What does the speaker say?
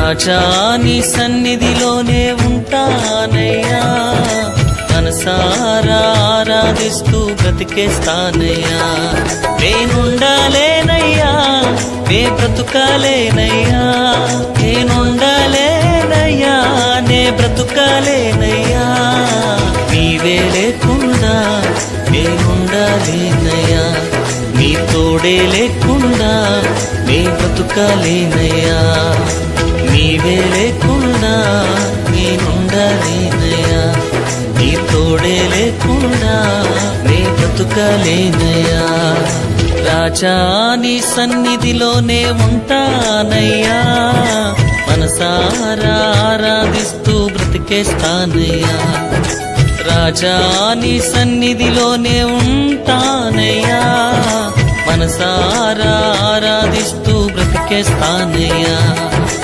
రాజా నీ సన్నిధిలోనే ఉంటానయ్యా, మనసారా ఆరాధిస్తూ బ్రతికేస్తానయ్యా. నేనుండాలేనయ్యా, నే బ్రతుకాలేనయ్యా, నేనుండాలేనయ్యా, నే బ్రతుకాలేనయ్యా. నీవే లేకుండా నేనుండాలేనయ్యా, నీ తోడే లేకుండా నే బ్రతుకాలేనయ్యా. నీవే లేకుండా నేనుండాలేనయ్యా, నీ తోడే లేకుండా నే బ్రతుకాలేనయ్యా. రాజా నీ సన్నిధిలోనే ఉంటానయ్యా, మనసారా ఆరాధిస్తూ బ్రతికేస్తానయ్యా. రాజా నీ సన్నిధిలోనే ఉంటానయ్యా, మనసారా ఆరాధిస్తూ బ్రతికేస్తానయ్యా.